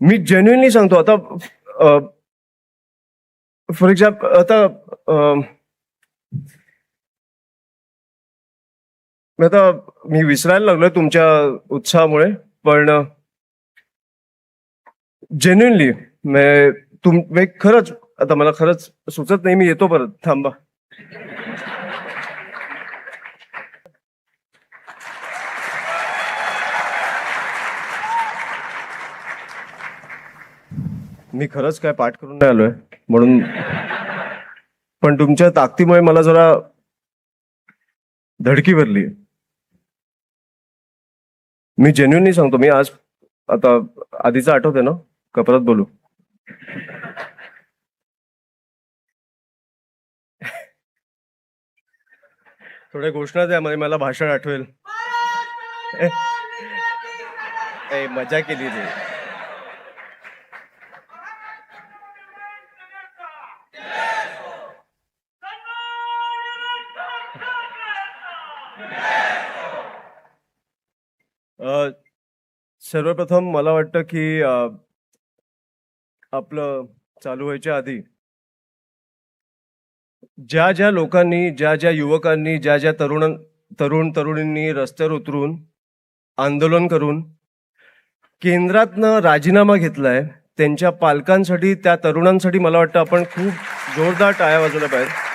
मी genuinely सांगतो. आता for example आता मी विसरायला लागलोय तुमच्या उत्साहामुळे, पण जेन्युइनली मी खरंच आता मला खरंच सुचत नाही. मी येतो परत, थांबा. मी खरंच काय पाठ करून नाही आलोय म्हणून, पण तुमच्या ताकदीमुळे मला जरा धडकी भरली. मी जेन्युइनली सांगतो. मी आज आता आधीचं आठवते ना का परत बोलू? थोड्या घोषणा द्या, मला भाषण आठवेल. मजा केली रे. सर्वप्रथम मला वाटतं की आपलं चालू व्हायच्या आधी ज्या ज्या लोकांनी, ज्या ज्या युवकांनी, ज्या ज्या तरुण तरुणींनी रस्त्यावर उतरून आंदोलन करून केंद्रातनं राजीनामा घेतलाय, त्यांच्या पालकांसाठी, त्या तरुणांसाठी मला वाटतं आपण खूप जोरदार टाळ्या वाजवल्या पाहिजे.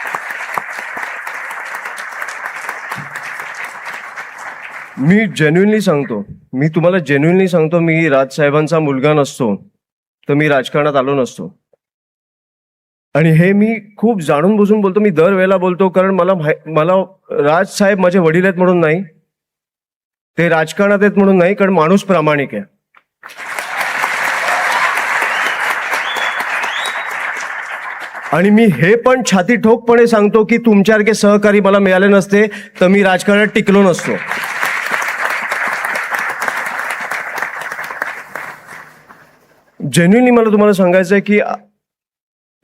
मी जेन्युइनली सांगतो, मी तुम्हाला जेन्युइनली सांगतो, मी राजसाहेबांचा मुलगा नसतो तर मी राजकारणात आलो नसतो. आणि हे मी खूप जाणून बुजून बोलतो. मी दरवेळेला बोलतो, कारण मला राजसाहेब माझे वडील आहेत म्हणून नाही, ते राजकारणात आहेत म्हणून नाही, कारण माणूस प्रामाणिक आहे. आणि मी हे पण छाती ठोकपणे सांगतो की तुमच्यासारखे सहकारी मला मिळाले नसते तर मी राजकारणात टिकलो नसतो. जेन्युइनली मला तुम्हाला सांगायचं आहे की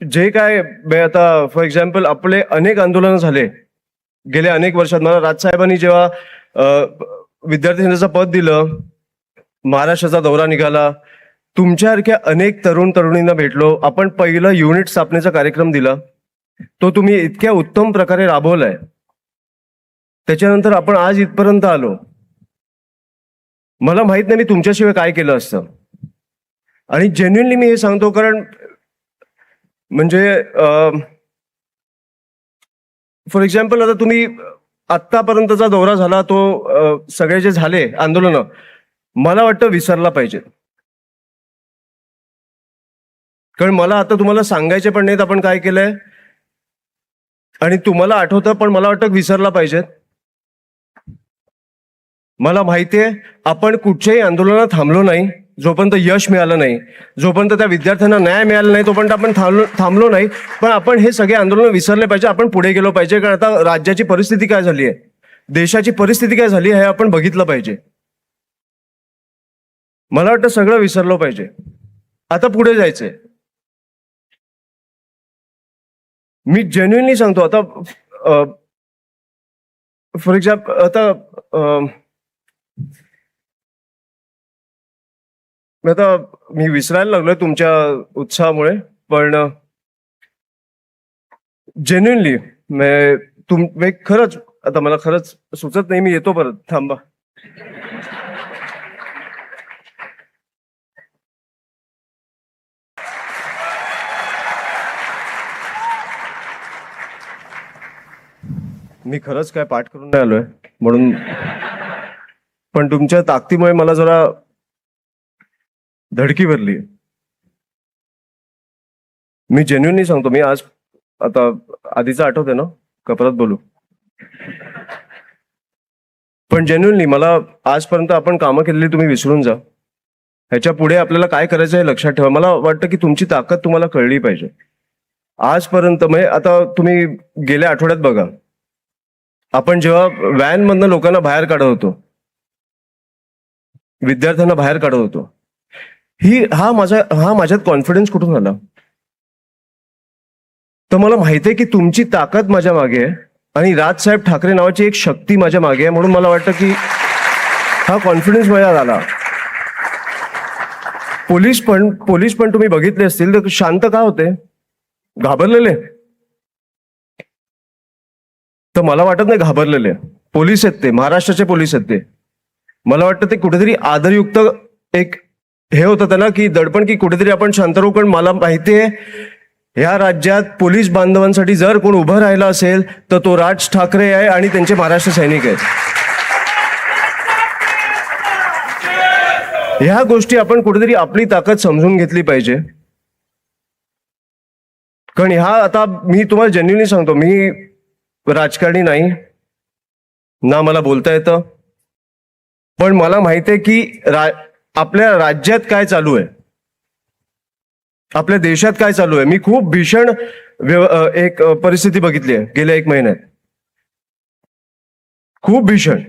जे काय आता फॉर एक्झाम्पल आपले अनेक आंदोलनं झाले गेल्या अनेक वर्षात. मला राजसाहेबांनी जेव्हा विद्यार्थी नेत्याचं पद दिलं, महाराष्ट्राचा दौरा निघाला, तुमच्यासारख्या अनेक तरुणींना भेटलो. आपण पहिलं युनिट स्थापनेचा कार्यक्रम दिला, तो तुम्ही इतक्या उत्तम प्रकारे राबवलाय. त्याच्यानंतर आपण आज इथपर्यंत आलो. मला माहित नाही मी तुमच्याशिवाय काय केलं असतं. आणि जेन्युइनली मी हे सांगतो, कारण म्हणजे फॉर एक्झाम्पल आता तुम्ही आत्तापर्यंतचा दौरा झाला, तो सगळे जे झाले आंदोलनं मला वाटतं विसरला पाहिजे. कारण मला आता तुम्हाला सांगायचे पण नाहीत आपण काय केलंय, आणि तुम्हाला आठवतं पण मला वाटतं विसरला पाहिजे. मला माहितीये आपण कुठच्याही आंदोलनात थांबलो नाही जोपर्यंत यश मिळालं नाही, जोपर्यंत त्या विद्यार्थ्यांना न्याय मिळाला नाही तोपर्यंत आपण थांबलो नाही. पण आपण हे सगळे आंदोलन विसरले पाहिजे, आपण पुढे गेलो पाहिजे. कारण आता राज्याची परिस्थिती काय झाली आहे, देशाची परिस्थिती काय झाली आहे हे आपण बघितलं पाहिजे. मला वाटतं सगळं विसरलो पाहिजे, आता पुढे जायचंय. मी जेन्युइनली सांगतो. आता फॉर एक्झाम्पल आता मी विसरायला लागलोय तुमच्या उत्साहामुळे, पण जेन्युइनली मी खरंच आता मला खरंच सुचत नाही. मी येतो परत, थांबा. मी खरंच काय पाठ करून नाही आलोय म्हणून, पण तुमच्या ताकदीमुळे मला जरा धडकी भरली. मी जेन्युइनली सांगतो. मी आज आता आधीचं आठवते ना का परत बोलू? पण जेन्युइनली मला आजपर्यंत आपण कामं केलेली तुम्ही विसरून जा. ह्याच्या पुढे आपल्याला काय करायचं हे लक्षात ठेवा. मला वाटतं की तुमची ताकद तुम्हाला कळली पाहिजे. आजपर्यंत म्हणजे आता तुम्ही गेल्या आठवड्यात बघा, आपण जेव्हा व्हॅन मधनं लोकांना बाहेर काढत होतो, विद्यार्थ्यांना बाहेर काढत होतो, हा माझ्यात कॉन्फिडन्स कुठून आला? तर मला माहिती आहे की तुमची ताकद माझ्या मागे आहे आणि राजसाहेब ठाकरे नावाची एक शक्ती माझ्या मागे आहे. म्हणून मला वाटतं की हा कॉन्फिडन्स माझ्यात आला. पोलीस पण तुम्ही बघितले असतील तर शांत का होते, घाबरलेले. तर मला वाटत नाही घाबरलेले पोलीस आहेत, ते महाराष्ट्राचे पोलीस आहेत. ते मला वाटतं ते कुठेतरी आदरयुक्त एक हे होतं त्यांना की दडपण, की कुठेतरी आपण शांत राहू. कारण मला माहिती आहे ह्या राज्यात पोलीस बांधवांसाठी जर कोण उभं राहिला असेल तर तो राज ठाकरे आहे आणि त्यांचे महाराष्ट्र सैनिक आहेत. ह्या गोष्टी आपण कुठेतरी आपली ताकद समजून घेतली पाहिजे. कारण ह्या आता मी तुम्हाला जेन्युइनली सांगतो, मी राजकारणी नाही ना, मला बोलता येतं, पण मला माहिती आहे की आपल्या राज्यात काय चालू आहे, आपल्या देशात काय चालू आहे. मी खूप भीषण एक परिस्थिती बघितली आहे गेल्या 1 महिन्यात, खूप भीषण.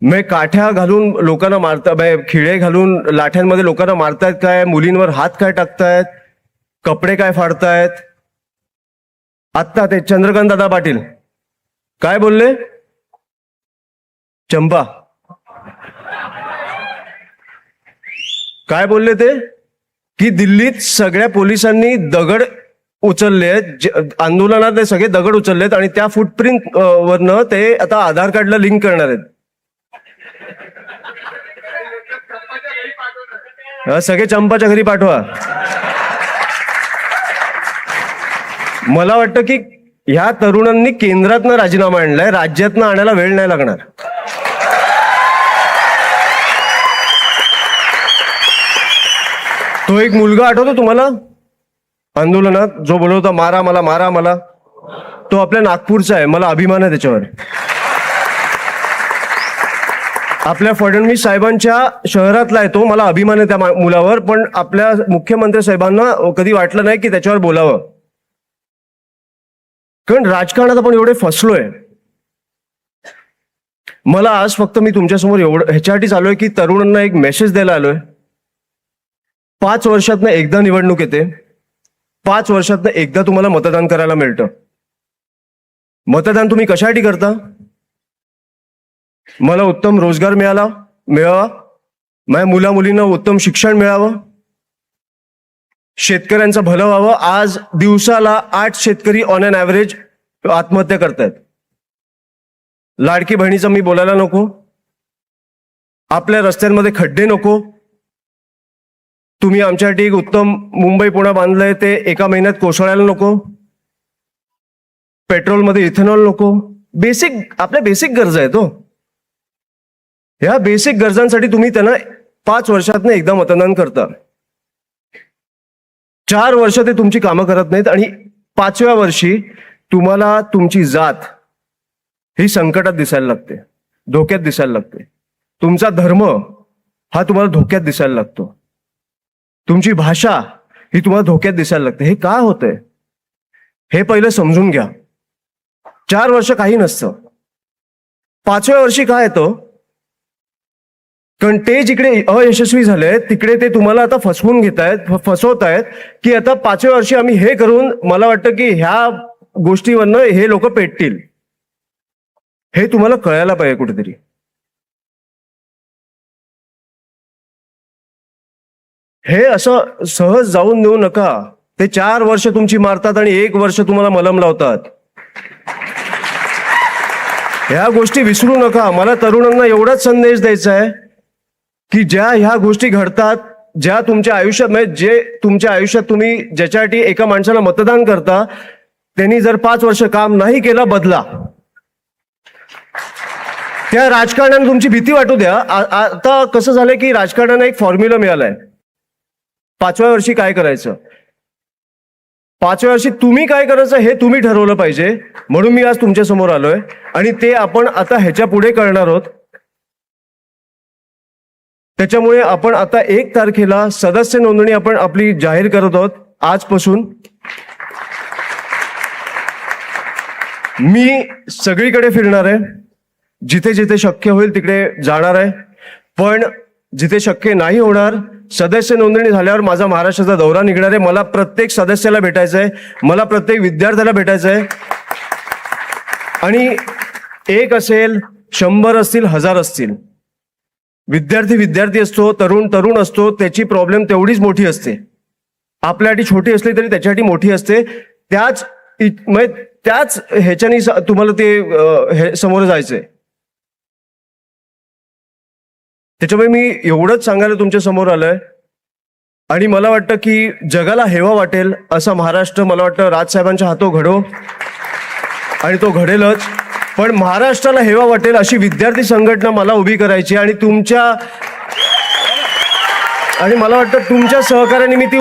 मी काठ्या घालून लोकांना मारतात, खिळे घालून लाठ्यांमध्ये लोकांना मारतायत काय, मुलींवर हात काय टाकतायत, कपडे काय फाडतायत. आत्ता ते चंद्रकांत दादा पाटील काय बोलले, चंपा काय बोलले ते, की दिल्लीत सगळ्या पोलिसांनी दगड उचलले, आंदोलनात सगळे दगड उचललेत आणि त्या फुटप्रिंट वरनं ते आता आधार कार्डला लिंक करणार आहेत. सगळे चंपाच्या घरी पाठवा. मला वाटतं की ह्या तरुणांनी केंद्रातनं राजीनामा आणलाय, राज्यातनं आणायला वेळ नाही लागणार. तो एक मुलगा आठवतो तुम्हाला आंदोलनात जो बोलत होता मारा मला, मारा मला, तो आपल्या नागपूरचा आहे. मला अभिमान आहे त्याच्यावर. आपल्या फडणवीस साहेबांच्या शहरातला आहे तो, मला अभिमान आहे त्या मुलावर. पण आपल्या मुख्यमंत्री साहेबांना कधी वाटलं नाही की त्याच्यावर बोलावं. कारण राजकारणात आपण एवढे फसलोय. मला आज फक्त मी तुमच्यासमोर एवढं ह्याच्यासाठी आलोय की तरुणांना एक मेसेज द्यायला आलोय. 5 वर्षातनं एकदा निवडणूक येते, 5 वर्षातनं एकदा तुम्हाला मतदान करायला मिळतं. मतदान तुम्ही कशासाठी करता, मला उत्तम रोजगार मिळावा, माझ्या मुला मुलींना उत्तम शिक्षण मिळावं, शेतकऱ्यांचं भलं व्हावं. आज दिवसाला 8 शेतकरी ऑन अन ॲव्हरेज आत्महत्या करतायत. लाडकी बहिणीचं मी बोलायला नको, आपल्या रस्त्यांमध्ये खड्डे नको. तुम्ही आमच्यासाठी एक उत्तम मुंबई पुणे बांधलंय, ते एका महिन्यात कोसळायला नको. पेट्रोलमध्ये इथेनॉल नको. आपल्या बेसिक गरजा आहेत. ह्या बेसिक गरजांसाठी तुम्ही त्यांना 5 वर्षातनं एकदा मतदान करता. 4 वर्ष ते तुमची कामं करत नाहीत आणि 5व्या वर्षी तुम्हाला तुमची जात ही संकटात दिसायला लागते, धोक्यात दिसायला लागते. तुमचा धर्म हा तुम्हाला धोक्यात दिसायला लागतो. तुमची भाषा ही तुम्हाला धोक्यात दिसायला लागते. हे का होतंय हे पहिलं समजून घ्या. 4 वर्ष काही नसतं, 5व्या वर्षी काय येतं. कारण ते जिकडे अयशस्वी झाले तिकडे ते तुम्हाला आता फसवून फसवतायत की आता 5व्या वर्षी आम्ही हे करून, मला वाटतं की ह्या गोष्टीवरनं हे लोक पेटतील. हे तुम्हाला कळायला पाहिजे कुठेतरी. हे असं सहज जाऊन देऊ नका. ते 4 वर्ष तुमची मारतात आणि 1 वर्ष तुम्हाला मलम लावतात. ह्या गोष्टी विसरू नका. मला तरुणांना एवढाच संदेश द्यायचा आहे की ज्या ह्या गोष्टी घडतात, ज्या तुमच्या आयुष्यात, म्हणजे जे तुमच्या आयुष्यात तुम्ही ज्याच्यासाठी एका माणसाला मतदान करता, त्यांनी जर 5 वर्ष काम नाही केलं, बदला. त्या राजकारणाने तुमची भीती वाटू द्या. आता कसं झालंय की राजकारणाने एक फॉर्म्युला मिळालाय. 5व्या वर्षी काय करायचं, 5व्या वर्षी तुम्ही काय करायचं हे तुम्ही ठरवलं पाहिजे. म्हणून मी आज तुमच्या समोर आलोय आणि ते आपण आता ह्याच्या पुढे करणार आहोत. त्याच्यामुळे आपण आता 1 तारखेला सदस्य नोंदणी आपण आपली जाहीर करत आहोत. आजपासून मी सगळीकडे फिरणार आहे, जिथे जिथे शक्य होईल तिकडे जाणार आहे. पण जिथे शक्य नाही होणार, सदस्य नोंदणी झाल्यावर माझा महाराष्ट्राचा दौरा निघणार आहे. मला प्रत्येक सदस्याला भेटायचं आहे, मला प्रत्येक विद्यार्थ्याला भेटायचं आहे. आणि 1 असेल, 100 असतील, 1000 असतील, विद्यार्थी असतो, तरुण असतो, त्याची प्रॉब्लेम तेवढीच मोठी असते. आपल्यासाठी छोटी असली तरी त्याच्यासाठी मोठी असते. त्याच ह्याच्यानी तुम्हाला ते समोर जायचंय. त्याच्यामुळे मी एवढंच सांगायला तुमच्या समोर आलोय. आणि मला वाटतं की जगाला हेवा वाटेल असा महाराष्ट्र मला वाटतं राजसाहेबांच्या हातो घडो, आणि तो घडेलच. पण महाराष्ट्राला हेवा वाटेल अशी विद्यार्थी संघटना मला उभी करायची, आणि मला वाटतं तुमच्या सहकार्याने मी ती